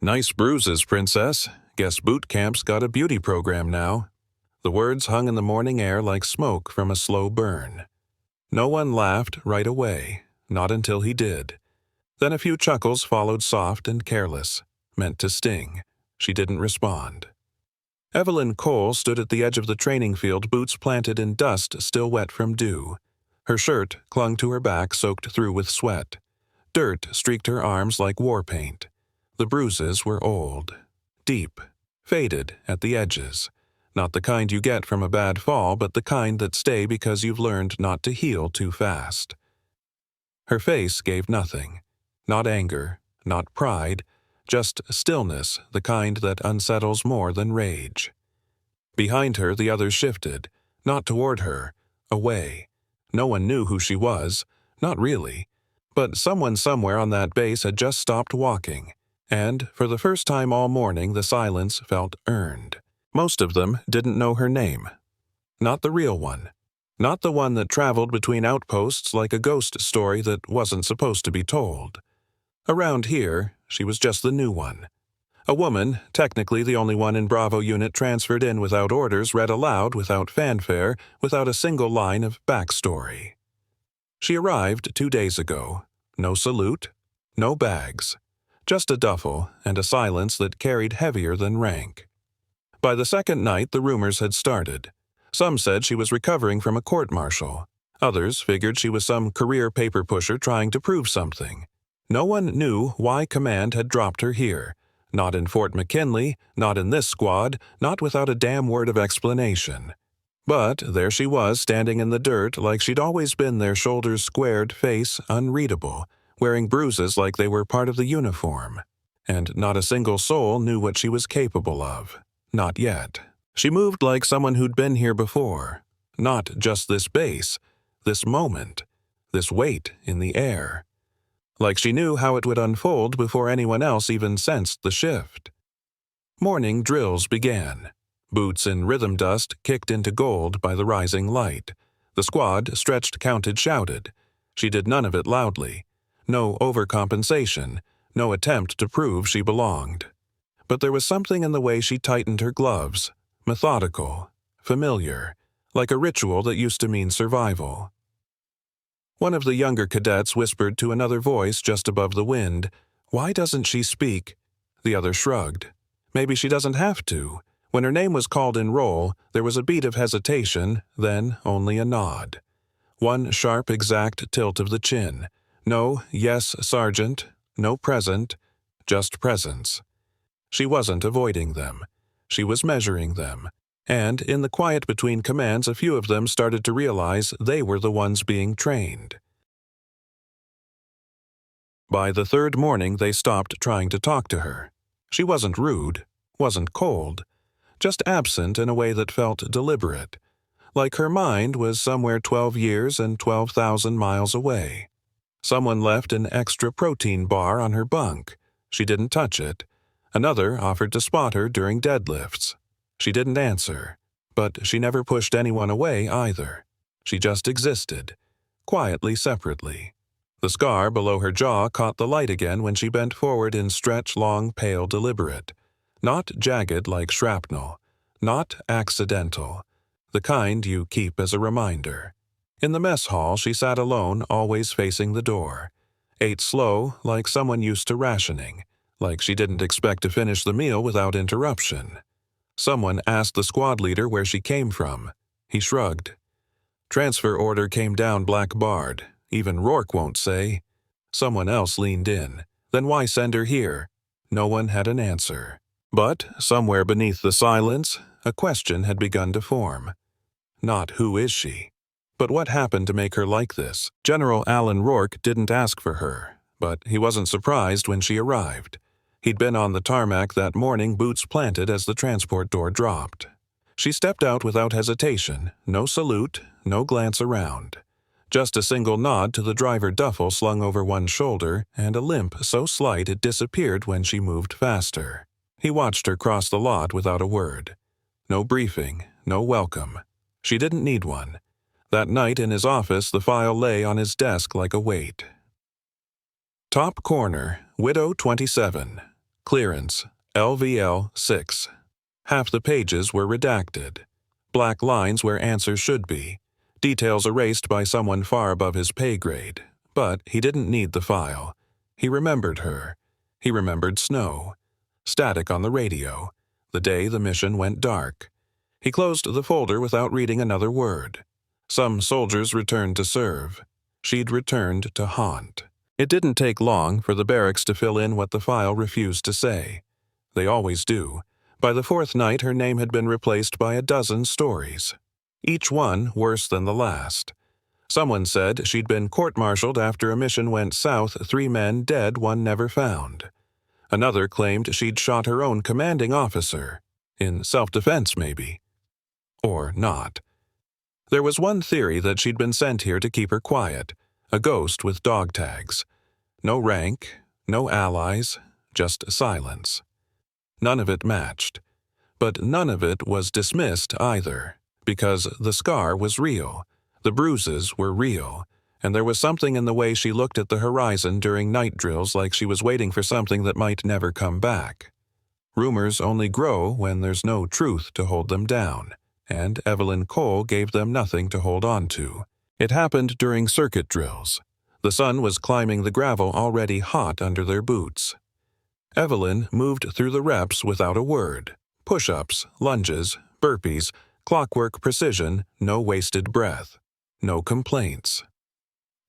Nice bruises, princess. Guess boot camp's got a beauty program now. The words hung in the morning air like smoke from a slow burn. No one laughed right away, not until he did. Then a few chuckles followed, soft and careless, meant to sting. She didn't respond. Evelyn Cole stood at the edge of the training field, boots planted in dust still wet from dew. Her shirt clung to her back, soaked through with sweat. Dirt streaked her arms like war paint. The bruises were old, deep, faded at the edges. Not the kind you get from a bad fall, but the kind that stay because you've learned not to heal too fast. Her face gave nothing. Not anger, not pride, just stillness, the kind that unsettles more than rage. Behind her, the others shifted, not toward her, away. No one knew who she was, not really, but someone somewhere on that base had just stopped walking, and for the first time all morning the silence felt earned. Most of them didn't know her name. Not the real one. Not the one that traveled between outposts like a ghost story that wasn't supposed to be told. Around here, she was just the new one. A woman, technically the only one in Bravo unit transferred in without orders, read aloud without fanfare, without a single line of backstory. She arrived 2 days ago. No salute, no bags. Just a duffel and a silence that carried heavier than rank. By the second night, the rumors had started. Some said she was recovering from a court-martial. Others figured she was some career paper pusher trying to prove something. No one knew why command had dropped her here. Not in Fort McKinley, not in this squad, not without a damn word of explanation. But there she was, standing in the dirt like she'd always been there, shoulders squared, face unreadable, wearing bruises like they were part of the uniform. And not a single soul knew what she was capable of. Not yet. She moved like someone who'd been here before. Not just this base, this moment, this weight in the air. Like she knew how it would unfold before anyone else even sensed the shift. Morning drills began. Boots in rhythm dust kicked into gold by the rising light. The squad, stretched, counted, shouted. She did none of it loudly. No overcompensation, no attempt to prove she belonged. But there was something in the way she tightened her gloves, methodical, familiar, like a ritual that used to mean survival. One of the younger cadets whispered to another voice just above the wind, "Why doesn't she speak?" The other shrugged. Maybe she doesn't have to. When her name was called in roll, there was a beat of hesitation, then only a nod. One sharp, exact tilt of the chin. No, yes, Sergeant, no present, just presence. She wasn't avoiding them. She was measuring them. And in the quiet between commands, a few of them started to realize they were the ones being trained. By the third morning, they stopped trying to talk to her. She wasn't rude, wasn't cold, just absent in a way that felt deliberate, like her mind was somewhere 12 years and 12,000 miles away. Someone left an extra protein bar on her bunk. She didn't touch it. Another offered to spot her during deadlifts. She didn't answer, but she never pushed anyone away either. She just existed, quietly, separately. The scar below her jaw caught the light again when she bent forward in stretch, long, pale, deliberate. Not jagged like shrapnel, not accidental, the kind you keep as a reminder. In the mess hall, she sat alone, always facing the door. Ate slow, like someone used to rationing, like she didn't expect to finish the meal without interruption. Someone asked the squad leader where she came from. He shrugged. Transfer order came down black-barred. Even Rourke won't say. Someone else leaned in. Then why send her here? No one had an answer. But, somewhere beneath the silence, a question had begun to form. Not who is she, but what happened to make her like this? General Alan Rourke didn't ask for her, but he wasn't surprised when she arrived. He'd been on the tarmac that morning, boots planted as the transport door dropped. She stepped out without hesitation, no salute, no glance around. Just a single nod to the driver duffel slung over one shoulder, and a limp so slight it disappeared when she moved faster. He watched her cross the lot without a word. No briefing, no welcome. She didn't need one. That night in his office, the file lay on his desk like a weight. Top corner, Widow 27. Clearance, LVL 6. Half the pages were redacted. Black lines where answers should be. Details erased by someone far above his pay grade. But he didn't need the file. He remembered her. He remembered snow. Static on the radio. The day the mission went dark. He closed the folder without reading another word. Some soldiers returned to serve. She'd returned to haunt. It didn't take long for the barracks to fill in what the file refused to say. They always do. By the fourth night, her name had been replaced by a dozen stories. Each one worse than the last. Someone said she'd been court-martialed after a mission went south, 3 men dead, 1 never found. Another claimed she'd shot her own commanding officer. In self-defense, maybe. Or not. There was one theory that she'd been sent here to keep her quiet. A ghost with dog tags. No rank, no allies, just silence. None of it matched. But none of it was dismissed either, because the scar was real, the bruises were real, and there was something in the way she looked at the horizon during night drills like she was waiting for something that might never come back. Rumors only grow when there's no truth to hold them down, and Evelyn Cole gave them nothing to hold on to. It happened during circuit drills. The sun was climbing the gravel already hot under their boots. Evelyn moved through the reps without a word. Push-ups, lunges, burpees, clockwork precision, no wasted breath. No complaints.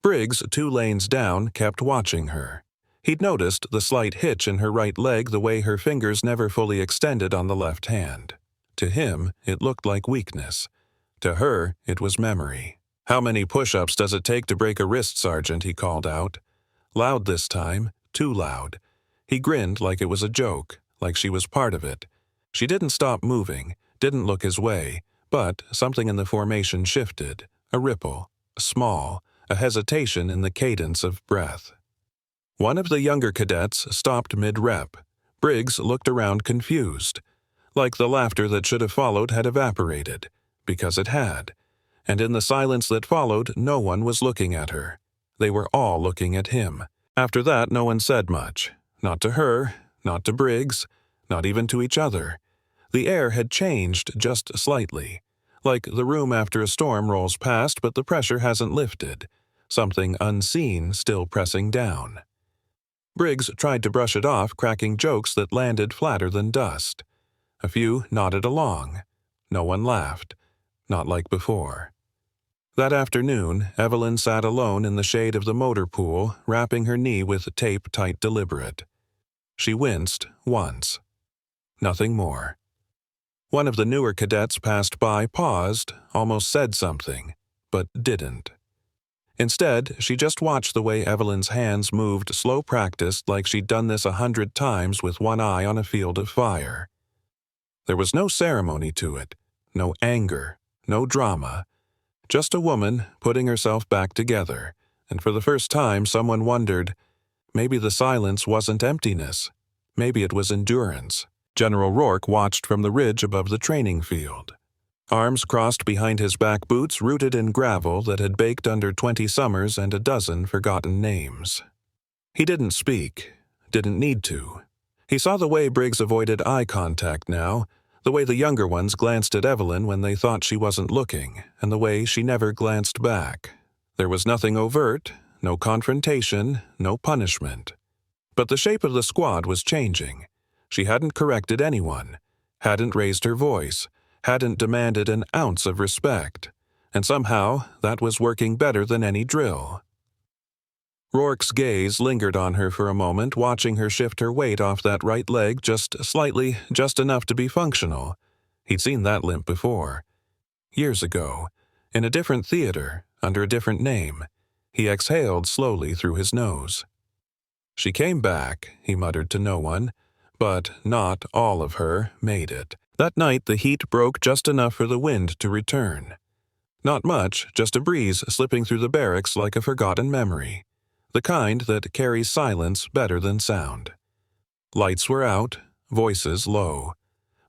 Briggs, 2 lanes down, kept watching her. He'd noticed the slight hitch in her right leg, the way her fingers never fully extended on the left hand. To him, it looked like weakness. To her, it was memory. "How many push-ups does it take to break a wrist, Sergeant?" he called out. Loud this time, too loud. He grinned like it was a joke, like she was part of it. She didn't stop moving, didn't look his way, but something in the formation shifted, a ripple, small, a hesitation in the cadence of breath. One of the younger cadets stopped mid-rep. Briggs looked around confused. Like the laughter that should have followed had evaporated, because it had. And in the silence that followed, no one was looking at her. They were all looking at him. After that, no one said much. Not to her, not to Briggs, not even to each other. The air had changed just slightly. Like the room after a storm rolls past, but the pressure hasn't lifted. Something unseen still pressing down. Briggs tried to brush it off, cracking jokes that landed flatter than dust. A few nodded along. No one laughed. Not like before. That afternoon, Evelyn sat alone in the shade of the motor pool, wrapping her knee with tape tight deliberate. She winced once. Nothing more. One of the newer cadets passed by, paused, almost said something, but didn't. Instead, she just watched the way Evelyn's hands moved, slow practiced, like she'd done this 100 times with one eye on a field of fire. There was no ceremony to it, no anger, no drama. Just a woman putting herself back together, and for the first time someone wondered, maybe the silence wasn't emptiness. Maybe it was endurance. General Rourke watched from the ridge above the training field. Arms crossed behind his back boots rooted in gravel that had baked under 20 summers and a dozen forgotten names. He didn't speak, didn't need to. He saw the way Briggs avoided eye contact now, the way the younger ones glanced at Evelyn when they thought she wasn't looking, and the way she never glanced back. There was nothing overt, no confrontation, no punishment. But the shape of the squad was changing. She hadn't corrected anyone, hadn't raised her voice, hadn't demanded an ounce of respect, and somehow that was working better than any drill. Rourke's gaze lingered on her for a moment, watching her shift her weight off that right leg just slightly, just enough to be functional. He'd seen that limp before. Years ago, in a different theater, under a different name. He exhaled slowly through his nose. She came back, he muttered to no one, but not all of her made it. That night the heat broke just enough for the wind to return. Not much, just a breeze slipping through the barracks like a forgotten memory. The kind that carries silence better than sound. Lights were out, voices low.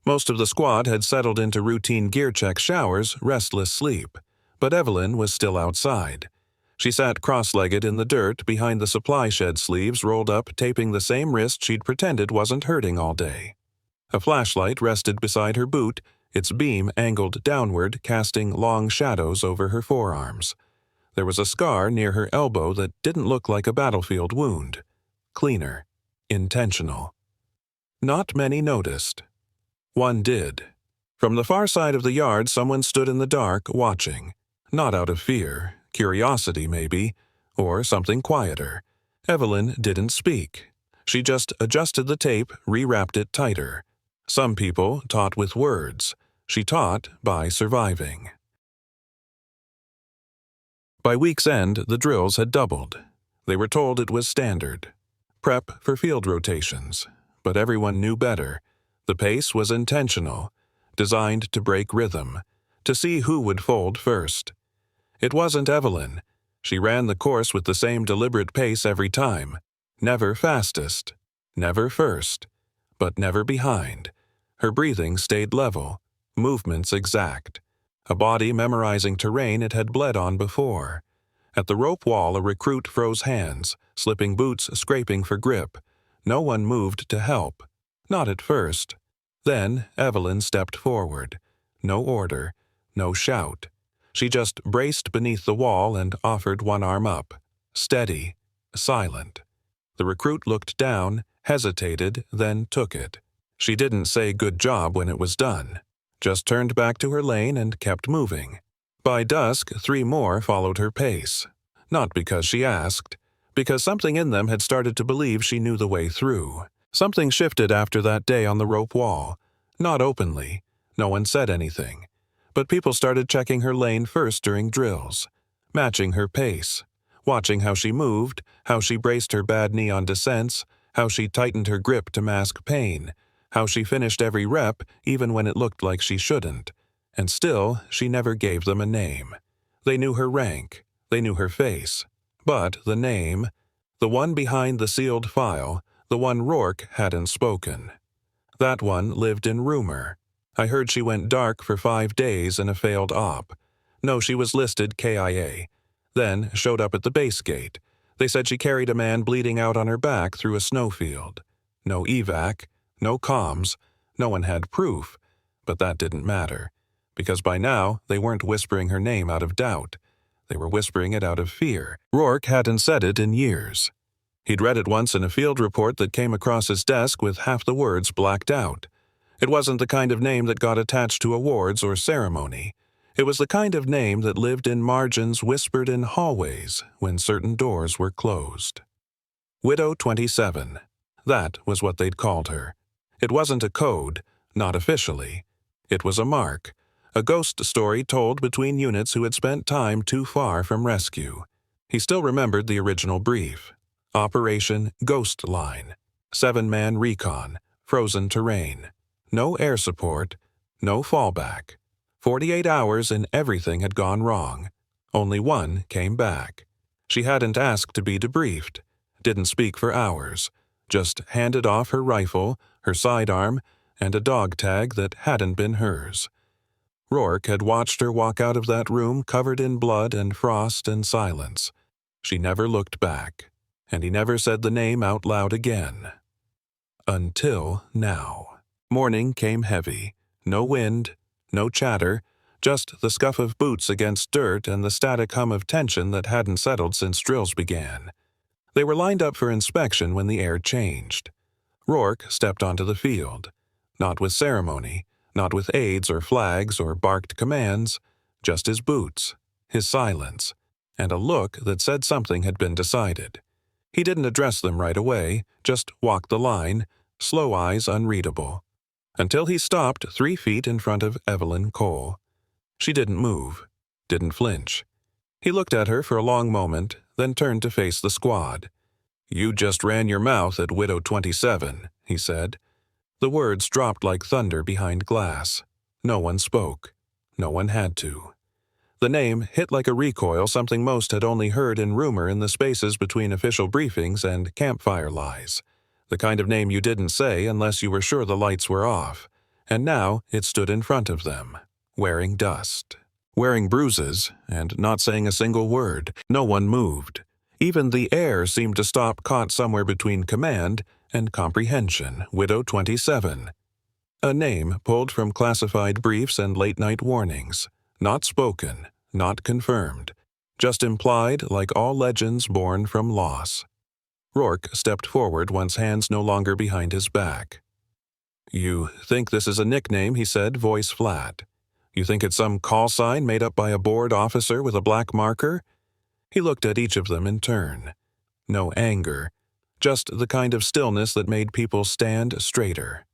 Most of the squad had settled into routine gear check showers, restless sleep, but Evelyn was still outside. She sat cross-legged in the dirt behind the supply shed, sleeves rolled up, taping the same wrist she'd pretended wasn't hurting all day. A flashlight rested beside her boot, its beam angled downward, casting long shadows over her forearms. There was a scar near her elbow that didn't look like a battlefield wound. Cleaner. Intentional. Not many noticed. One did. From the far side of the yard, someone stood in the dark, watching. Not out of fear, curiosity maybe, or something quieter. Evelyn didn't speak. She just adjusted the tape, rewrapped it tighter. Some people taught with words. She taught by surviving. By week's end, the drills had doubled. They were told it was standard. Prep for field rotations. But everyone knew better. The pace was intentional, designed to break rhythm, to see who would fold first. It wasn't Evelyn. She ran the course with the same deliberate pace every time. Never fastest, never first, but never behind. Her breathing stayed level, movements exact. A body memorizing terrain it had bled on before. At the rope wall, a recruit froze hands, slipping boots scraping for grip. No one moved to help. Not at first. Then Evelyn stepped forward. No order, no shout. She just braced beneath the wall and offered one arm up. Steady, silent. The recruit looked down, hesitated, then took it. She didn't say good job when it was done. Just turned back to her lane and kept moving. By dusk, 3 more followed her pace. Not because she asked, because something in them had started to believe she knew the way through. Something shifted after that day on the rope wall. Not openly. No one said anything. But people started checking her lane first during drills, matching her pace, watching how she moved, how she braced her bad knee on descents, how she tightened her grip to mask pain, how she finished every rep even when it looked like she shouldn't. And still, she never gave them a name. They knew her rank. They knew her face. But the name, the one behind the sealed file, the one Rourke hadn't spoken. That one lived in rumor. I heard she went dark for 5 days in a failed op. No, she was listed KIA. Then showed up at the base gate. They said she carried a man bleeding out on her back through a snowfield. No evac, no comms, no one had proof. But that didn't matter. Because by now, they weren't whispering her name out of doubt. They were whispering it out of fear. Rourke hadn't said it in years. He'd read it once in a field report that came across his desk with half the words blacked out. It wasn't the kind of name that got attached to awards or ceremony. It was the kind of name that lived in margins whispered in hallways when certain doors were closed. Widow 27. That was what they'd called her. It wasn't a code, not officially. It was a mark, a ghost story told between units who had spent time too far from rescue. He still remembered the original brief. Operation Ghost Line. 7-man recon. Frozen terrain. No air support. No fallback. 48 hours and everything had gone wrong. Only one came back. She hadn't asked to be debriefed. Didn't speak for hours. Just handed off her rifle, her sidearm, and a dog tag that hadn't been hers. Rourke had watched her walk out of that room covered in blood and frost and silence. She never looked back, and he never said the name out loud again. Until now. Morning came heavy. No wind, no chatter, just the scuff of boots against dirt and the static hum of tension that hadn't settled since drills began. They were lined up for inspection when the air changed. Rourke stepped onto the field. Not with ceremony, not with aids or flags or barked commands, just his boots, his silence, and a look that said something had been decided. He didn't address them right away, just walked the line, slow eyes unreadable, until he stopped 3 feet in front of Evelyn Cole. She didn't move, didn't flinch. He looked at her for a long moment, then turned to face the squad. "You just ran your mouth at Widow 27, he said. The words dropped like thunder behind glass. No one spoke. No one had to. The name hit like a recoil, something most had only heard in rumor in the spaces between official briefings and campfire lies. The kind of name you didn't say unless you were sure the lights were off. And now it stood in front of them, wearing dust. wearing bruises and not saying a single word. No one moved. Even the air seemed to stop, caught somewhere between command and comprehension. Widow 27. A name pulled from classified briefs and late-night warnings. Not spoken, not confirmed. Just implied, like all legends born from loss. Rourke stepped forward, once hands no longer behind his back. "You think this is a nickname," he said, voice flat. "You think it's some call sign made up by a bored officer with a black marker?" He looked at each of them in turn. No anger, just the kind of stillness that made people stand straighter.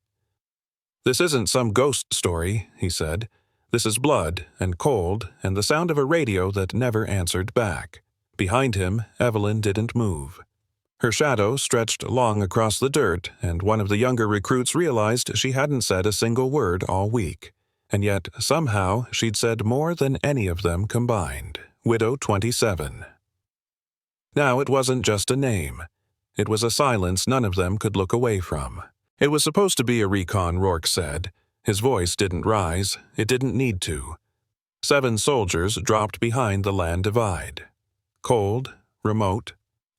"This isn't some ghost story," he said. "This is blood and cold and the sound of a radio that never answered back." Behind him, Evelyn didn't move. Her shadow stretched long across the dirt, and one of the younger recruits realized she hadn't said a single word all week. And yet, somehow, she'd said more than any of them combined. Widow 27. Now it wasn't just a name. It was a silence none of them could look away from. "It was supposed to be a recon," Rourke said. His voice didn't rise. It didn't need to. 7 soldiers dropped behind the land divide. Cold, remote,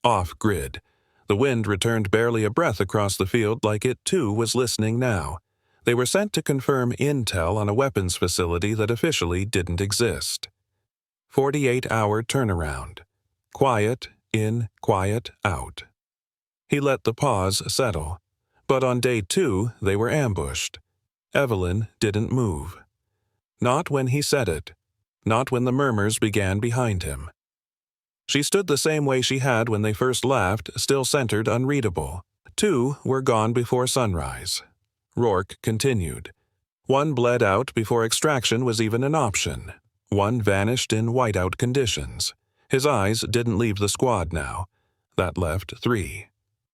off-grid. The wind returned barely a breath across the field, like it too was listening now. They were sent to confirm intel on a weapons facility that officially didn't exist. 48-hour turnaround. Quiet in, quiet out. He let the pause settle. But on day 2, they were ambushed. Evelyn didn't move. Not when he said it. Not when the murmurs began behind him. She stood the same way she had when they first laughed, still centered, unreadable. 2 were gone before sunrise. Rourke continued. 1 bled out before extraction was even an option. 1 vanished in whiteout conditions. His eyes didn't leave the squad now. That left 3.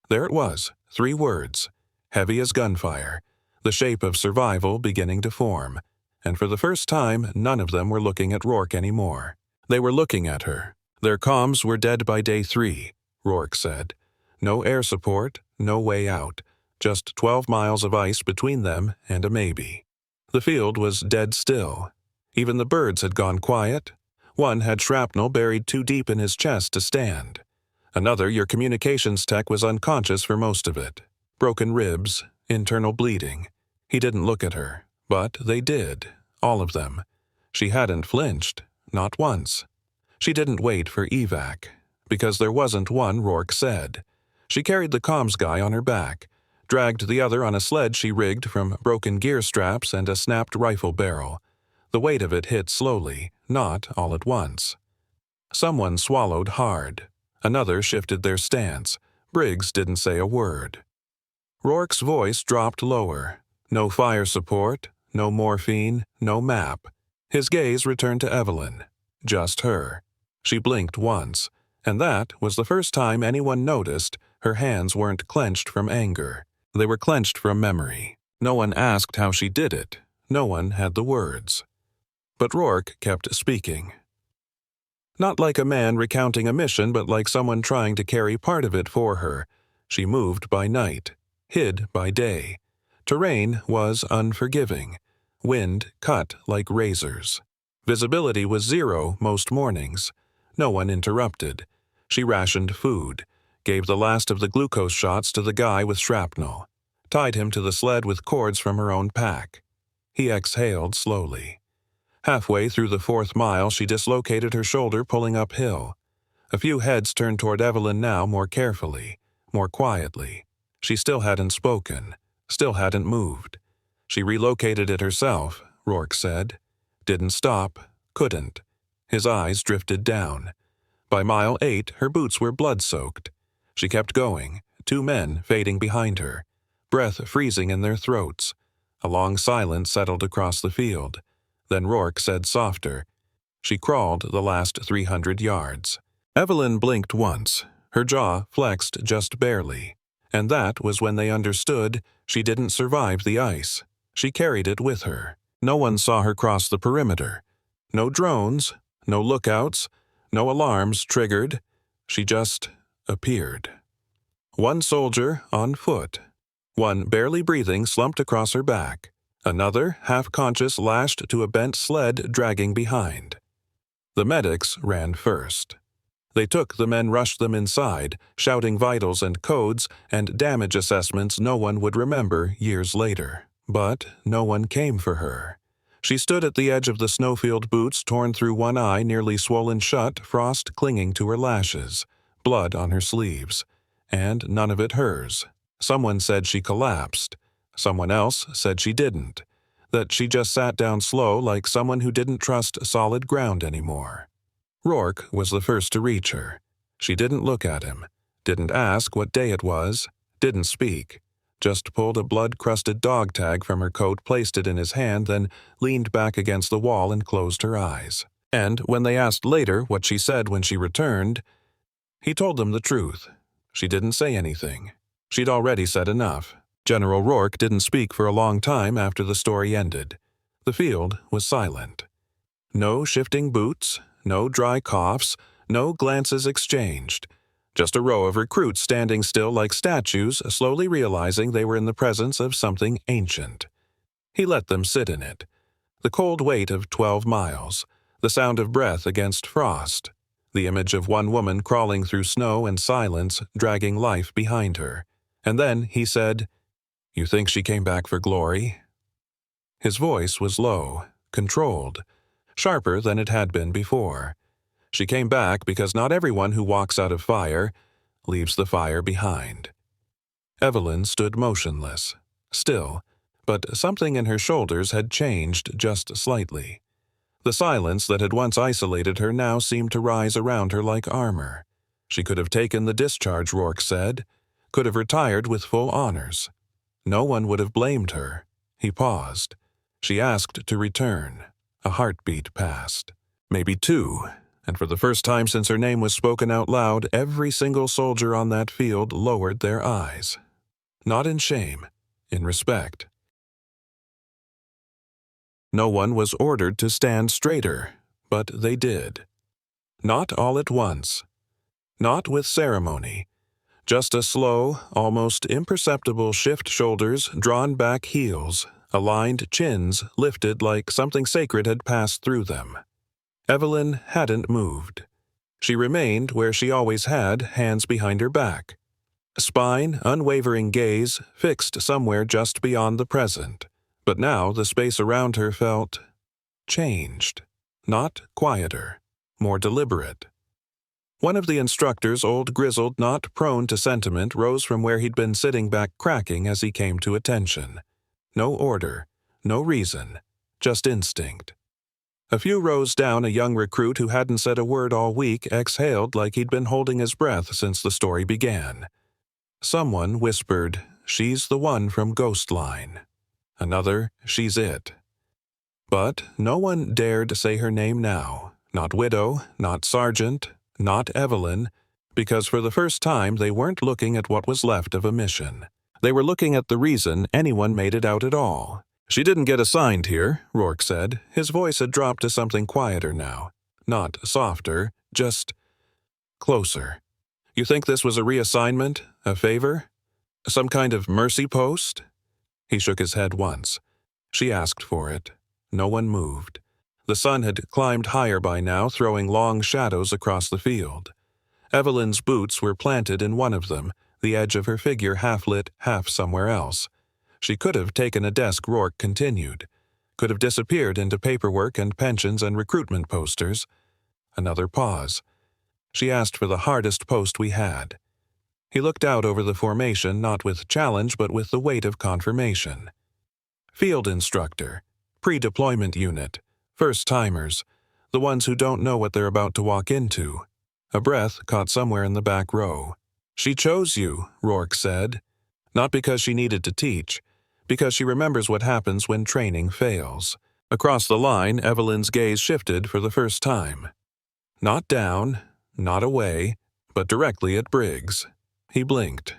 There it was, 3 words. Heavy as gunfire. The shape of survival beginning to form. And for the first time, none of them were looking at Rourke anymore. They were looking at her. Their comms were dead by day 3, Rourke said. No air support, no way out. Just 12 miles of ice between them and a maybe. The field was dead still. Even the birds had gone quiet. 1 had shrapnel buried too deep in his chest to stand. Another, your communications tech, was unconscious for most of it. Broken ribs, internal bleeding. He didn't look at her, but they did, all of them. She hadn't flinched, not once. She didn't wait for evac, because there wasn't one, Rourke said. She carried the comms guy on her back, dragged the other on a sled she rigged from broken gear straps and a snapped rifle barrel. The weight of it hit slowly, not all at once. Someone swallowed hard. Another shifted their stance. Briggs didn't say a word. Rourke's voice dropped lower. No fire support, no morphine, no map. His gaze returned to Evelyn. Just her. She blinked once, and that was the first time anyone noticed her hands weren't clenched from anger. They were clenched from memory. No one asked how she did it. No one had the words. But Rourke kept speaking. Not like a man recounting a mission, but like someone trying to carry part of it for her. She moved by night, hid by day. Terrain was unforgiving. Wind cut like razors. Visibility was 0 most mornings. No one interrupted. She rationed food, gave the last of the glucose shots to the guy with shrapnel, tied him to the sled with cords from her own pack. He exhaled slowly. Halfway through the 4th mile, she dislocated her shoulder pulling uphill. A few heads turned toward Evelyn now, more carefully, more quietly. She still hadn't spoken, still hadn't moved. She relocated it herself, Rourke said. Didn't stop, couldn't. His eyes drifted down. By mile 8, her boots were blood-soaked. She kept going, 2 men fading behind her, breath freezing in their throats. A long silence settled across the field. Then Rourke said softer. She crawled the last 300 yards. Evelyn blinked once. Her jaw flexed just barely. And that was when they understood she didn't survive the ice. She carried it with her. No one saw her cross the perimeter. No drones, no lookouts, no alarms triggered. She just appeared. 1 soldier on foot. 1 barely breathing slumped across her back. Another, half-conscious, lashed to a bent sled dragging behind. The medics ran first. They took the men, rushed them inside, shouting vitals and codes and damage assessments no one would remember years later. But no one came for her. She stood at the edge of the snowfield, boots torn through one eye, nearly swollen shut, frost clinging to her lashes, blood on her sleeves. And none of it hers. Someone said she collapsed. Someone else said she didn't. That she just sat down slow like someone who didn't trust solid ground anymore. Rourke was the first to reach her. She didn't look at him, didn't ask what day it was, didn't speak, just pulled a blood-crusted dog tag from her coat, placed it in his hand, then leaned back against the wall and closed her eyes. And when they asked later what she said when she returned, he told them the truth. She didn't say anything. She'd already said enough. General Rourke didn't speak for a long time after the story ended. The field was silent. No shifting boots, no dry coughs, no glances exchanged. Just a row of recruits standing still like statues, slowly realizing they were in the presence of something ancient. He let them sit in it. The cold weight of 12 miles, the sound of breath against frost, the image of one woman crawling through snow and silence, dragging life behind her. And then he said, "You think she came back for glory?" His voice was low, controlled, sharper than it had been before. She came back because not everyone who walks out of fire leaves the fire behind. Evelyn stood motionless, still, but something in her shoulders had changed just slightly. The silence that had once isolated her now seemed to rise around her like armor. She could have taken the discharge, Rourke said, could have retired with full honors. No one would have blamed her. He paused. She asked to return. A heartbeat passed. Maybe two, and for the first time since her name was spoken out loud, every single soldier on that field lowered their eyes. Not in shame, in respect. No one was ordered to stand straighter, but they did. Not all at once. Not with ceremony. Just a slow, almost imperceptible shift, shoulders, drawn back heels, aligned chins lifted like something sacred had passed through them. Evelyn hadn't moved. She remained where she always had, hands behind her back. Spine, unwavering gaze, fixed somewhere just beyond the present. But now the space around her felt changed. Not quieter, more deliberate. One of the instructors, old grizzled, not prone to sentiment, rose from where he'd been sitting back cracking as he came to attention. No order, no reason, just instinct. A few rows down, a young recruit who hadn't said a word all week exhaled like he'd been holding his breath since the story began. Someone whispered, "She's the one from Ghost Line." Another, "She's it." But no one dared say her name now. Not widow, not sergeant, not Evelyn, because for the first time they weren't looking at what was left of a mission. They were looking at the reason anyone made it out at all. "She didn't get assigned here," Rourke said. His voice had dropped to something quieter now. Not softer, just closer. "You think this was a reassignment? A favor? Some kind of mercy post?" He shook his head once. She asked for it. No one moved. The sun had climbed higher by now, throwing long shadows across the field. Evelyn's boots were planted in one of them, the edge of her figure half lit, half somewhere else. She could have taken a desk, Rourke continued. Could have disappeared into paperwork and pensions and recruitment posters. Another pause. She asked for the hardest post we had. He looked out over the formation, not with challenge, but with the weight of confirmation. Field instructor, pre-deployment unit, first-timers, the ones who don't know what they're about to walk into. A breath caught somewhere in the back row. "She chose you," Rourke said. "Not because she needed to teach, because she remembers what happens when training fails." Across the line, Evelyn's gaze shifted for the first time. Not down, not away, but directly at Briggs. He blinked.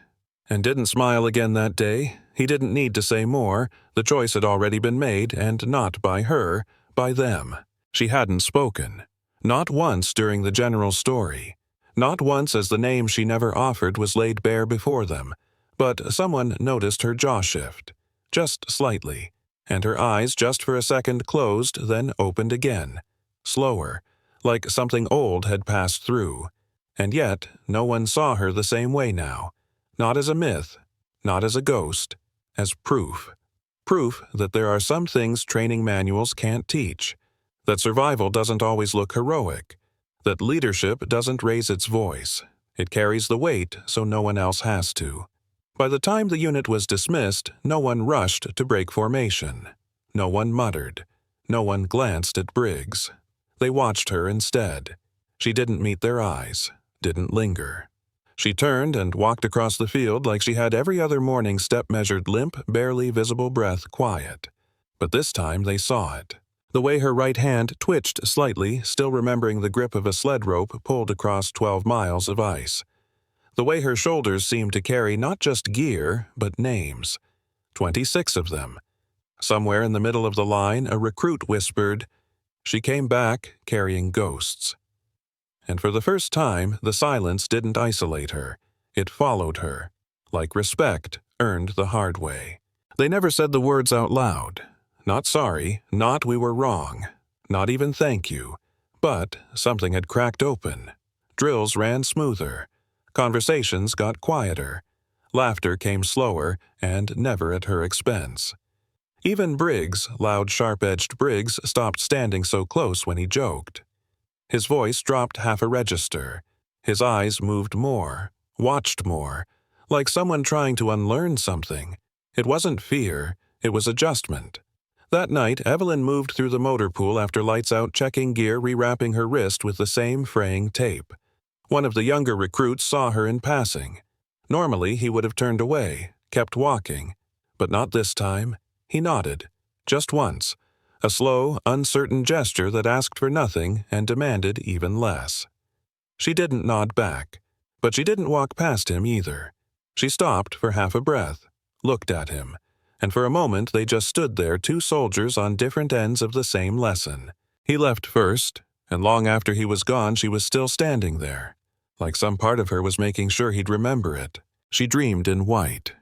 And didn't smile again that day. He didn't need to say more. The choice had already been made, and not by her, by them. She hadn't spoken. Not once during the general story. Not once as the name she never offered was laid bare before them. But someone noticed her jaw shift. Just slightly. And her eyes just for a second closed, then opened again. Slower. like something old had passed through. And yet, no one saw her the same way now. Not as a myth, not as a ghost, as proof. Proof that there are some things training manuals can't teach, that survival doesn't always look heroic, that leadership doesn't raise its voice. It carries the weight so no one else has to. By the time the unit was dismissed, no one rushed to break formation. No one muttered. No one glanced at Briggs. They watched her instead. She didn't meet their eyes, didn't linger. She turned and walked across the field like she had every other morning step-measured limp, barely visible breath quiet. But this time they saw it. The way her right hand twitched slightly, still remembering the grip of a sled rope pulled across 12 miles of ice. The way her shoulders seemed to carry not just gear, but names. 26 of them. Somewhere in the middle of the line, a recruit whispered, "She came back carrying ghosts." And for the first time, the silence didn't isolate her. It followed her, like respect earned the hard way. They never said the words out loud. Not sorry, not we were wrong, not even thank you. But something had cracked open. Drills ran smoother. Conversations got quieter. Laughter came slower and never at her expense. Even Briggs, loud, sharp-edged Briggs, stopped standing so close when he joked. His voice dropped half a register. His eyes moved more, watched more, like someone trying to unlearn something. It wasn't fear, it was adjustment. That night, Evelyn moved through the motor pool after lights out, checking gear, rewrapping her wrist with the same fraying tape. One of the younger recruits saw her in passing. Normally, he would have turned away, kept walking. But not this time. He nodded. Just once. A slow, uncertain gesture that asked for nothing and demanded even less. She didn't nod back, but she didn't walk past him either. She stopped for half a breath, looked at him, and for a moment they just stood there, two soldiers on different ends of the same lesson. He left first, and long after he was gone she was still standing there, like some part of her was making sure he'd remember it. She dreamed in white.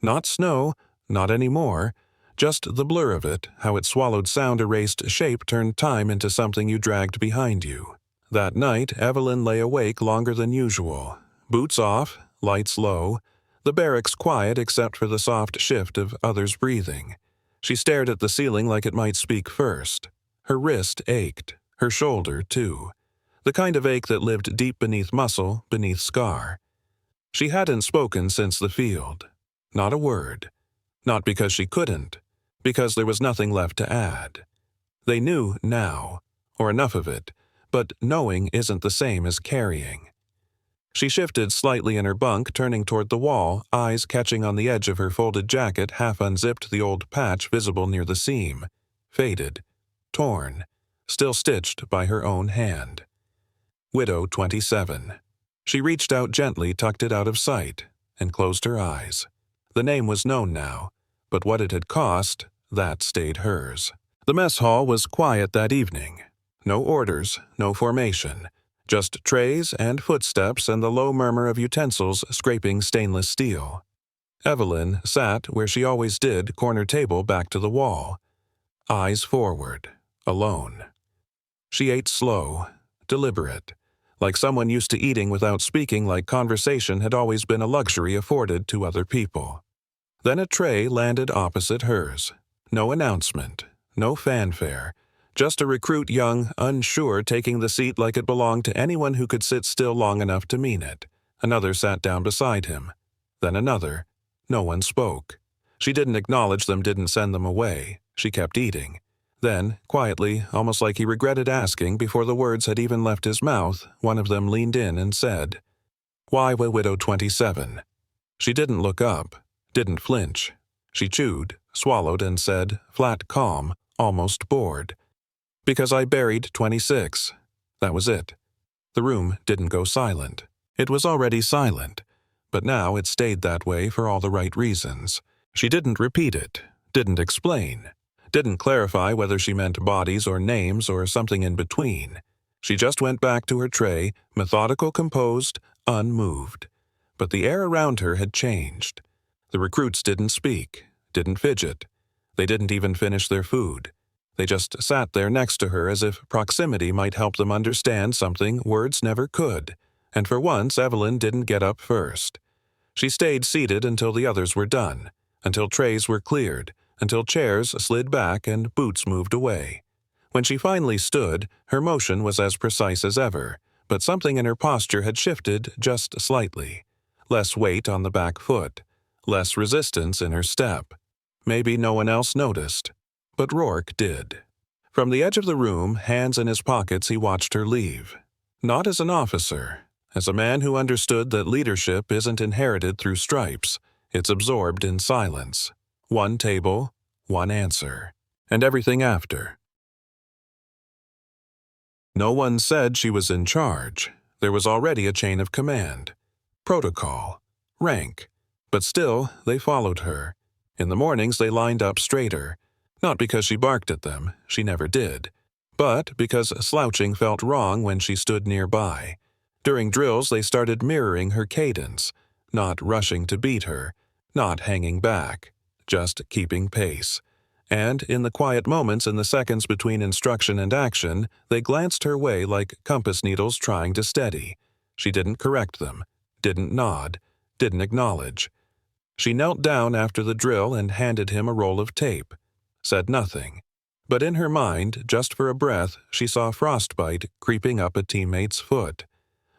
Not snow, not anymore. Just the blur of it, how it swallowed sound-erased shape, turned time into something you dragged behind you. That night, Evelyn lay awake longer than usual. Boots off, lights low, the barracks quiet except for the soft shift of others' breathing. She stared at the ceiling like it might speak first. Her wrist ached, her shoulder too. The kind of ache that lived deep beneath muscle, beneath scar. She hadn't spoken since the field. Not a word. Not because she couldn't, because there was nothing left to add. They knew now, or enough of it, but knowing isn't the same as carrying. She shifted slightly in her bunk, turning toward the wall, eyes catching on the edge of her folded jacket, half unzipped the old patch visible near the seam. Faded, torn, still stitched by her own hand. Widow 27. She reached out gently, tucked it out of sight, and closed her eyes. The name was known now, but what it had cost, that stayed hers. The mess hall was quiet that evening. No orders, no formation. Just trays and footsteps and the low murmur of utensils scraping stainless steel. Evelyn sat where she always did, corner table back to the wall. Eyes forward, alone. She ate slow, deliberate, like someone used to eating without speaking, like conversation had always been a luxury afforded to other people. Then a tray landed opposite hers. No announcement, no fanfare, just a recruit young, unsure, taking the seat like it belonged to anyone who could sit still long enough to mean it. Another sat down beside him. Then another. No one spoke. She didn't acknowledge them, didn't send them away. She kept eating. Then, quietly, almost like he regretted asking, before the words had even left his mouth, one of them leaned in and said, "Why Widow 27?" She didn't look up, didn't flinch. She chewed, swallowed, and said, flat calm, almost bored, "Because I buried 26. That was it." The room didn't go silent. It was already silent, but now it stayed that way for all the right reasons. She didn't repeat it, didn't explain. Didn't clarify whether she meant bodies or names or something in between. She just went back to her tray, methodical, composed, unmoved. But the air around her had changed. The recruits didn't speak, didn't fidget. They didn't even finish their food. They just sat there next to her as if proximity might help them understand something words never could, and for once Evelyn didn't get up first. She stayed seated until the others were done, until trays were cleared, until chairs slid back and boots moved away. When she finally stood, her motion was as precise as ever, but something in her posture had shifted just slightly. Less weight on the back foot, less resistance in her step. Maybe no one else noticed, but Rourke did. From the edge of the room, hands in his pockets, he watched her leave. Not as an officer, as a man who understood that leadership isn't inherited through stripes, it's absorbed in silence. One table, one answer, and everything after. No one said she was in charge. There was already a chain of command. Protocol. Rank. But still, they followed her. In the mornings they lined up straighter. Not because she barked at them, she never did, but because slouching felt wrong when she stood nearby. During drills they started mirroring her cadence, not rushing to beat her, not hanging back, just keeping pace. And in the quiet moments in the seconds between instruction and action, they glanced her way like compass needles trying to steady. She didn't correct them, didn't nod, didn't acknowledge. She knelt down after the drill and handed him a roll of tape. Said nothing. But in her mind, just for a breath, she saw frostbite creeping up a teammate's foot.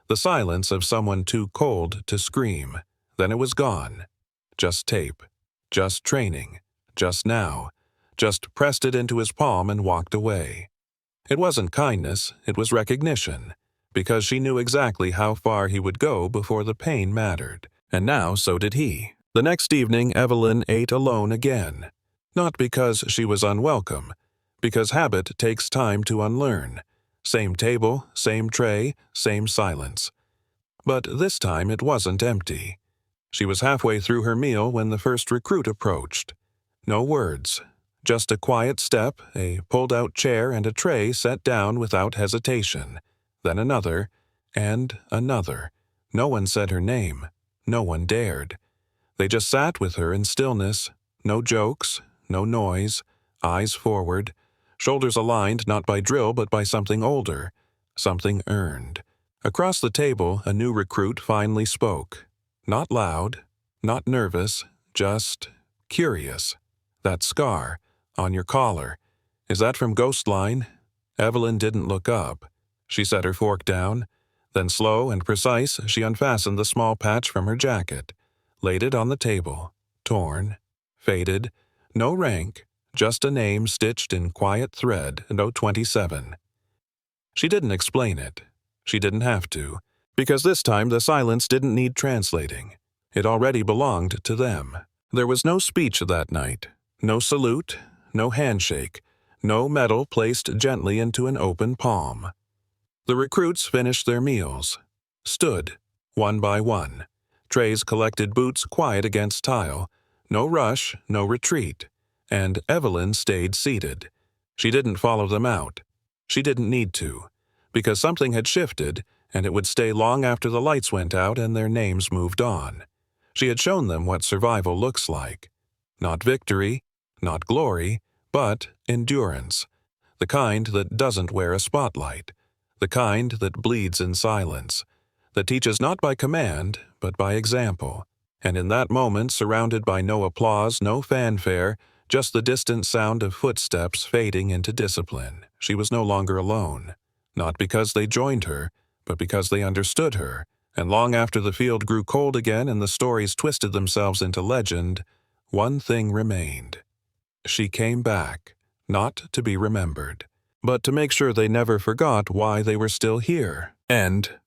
The silence of someone too cold to scream. Then it was gone. Just tape. Just training. Just now. Just pressed it into his palm and walked away. It wasn't kindness, it was recognition, because she knew exactly how far he would go before the pain mattered. And now so did he. The next evening Evelyn ate alone again. Not because she was unwelcome, because habit takes time to unlearn. Same table, same tray, same silence. But this time it wasn't empty. She was halfway through her meal when the first recruit approached. No words. Just a quiet step, a pulled-out chair and a tray set down without hesitation. Then another, and another. No one said her name. No one dared. They just sat with her in stillness. No jokes, no noise, eyes forward, shoulders aligned not by drill but by something older, something earned. Across the table, a new recruit finally spoke. Not loud, not nervous, just curious. That scar on your collar, is that from Ghost Line? Evelyn didn't look up. She set her fork down. Then slow and precise, she unfastened the small patch from her jacket, laid it on the table, torn, faded, no rank, just a name stitched in quiet thread, No 27. She didn't explain it. She didn't have to, because this time the silence didn't need translating. It already belonged to them. There was no speech that night, no salute, no handshake, no medal placed gently into an open palm. The recruits finished their meals, stood, one by one. Trays collected, boots quiet against tile. No rush, no retreat. And Evelyn stayed seated. She didn't follow them out. She didn't need to, because something had shifted, and it would stay long after the lights went out and their names moved on. She had shown them what survival looks like. Not victory, not glory, but endurance. The kind that doesn't wear a spotlight. The kind that bleeds in silence. That teaches not by command, but by example. And in that moment, surrounded by no applause, no fanfare, just the distant sound of footsteps fading into discipline, she was no longer alone. Not because they joined her, but because they understood her. And long after the field grew cold again and the stories twisted themselves into legend, one thing remained. She came back, not to be remembered, but to make sure they never forgot why they were still here. End.